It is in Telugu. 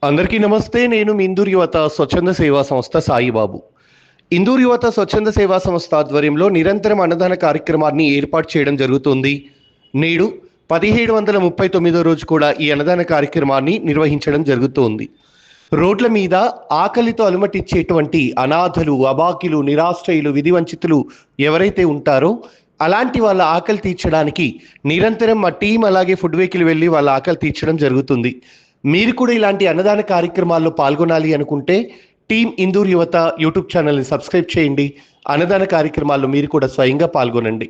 అందరికీ నమస్తే. నేను మీ ఇందూరు యువత స్వచ్ఛంద సేవా సంస్థ సాయిబాబు. ఇందూరు యువత స్వచ్ఛంద సేవా సంస్థ ఆధ్వర్యంలో నిరంతరం అన్నదాన కార్యక్రమాన్ని ఏర్పాటు చేయడం జరుగుతుంది. నేడు 1739వ రోజు కూడా ఈ అన్నదాన కార్యక్రమాన్ని నిర్వహించడం జరుగుతోంది. రోడ్ల మీద ఆకలితో అలుమటిచ్చేటువంటి అనాథలు, అబాకిలు, నిరాశ్రయులు, విధివంచితులు ఎవరైతే ఉంటారో అలాంటి వాళ్ళ ఆకలి తీర్చడానికి నిరంతరం మా టీం అలాగే ఫుడ్ వెహికల్ వెళ్ళి వాళ్ళ ఆకలి తీర్చడం జరుగుతుంది. మీరు కూడా ఇలాంటి అన్నదాన కార్యక్రమాల్లో పాల్గొనాలి అనుకుంటే టీం ఇందూరు యువత యూట్యూబ్ ఛానల్ని సబ్స్క్రైబ్ చేయండి. అన్నదాన కార్యక్రమాల్లో మీరు కూడా స్వయంగా పాల్గొనండి.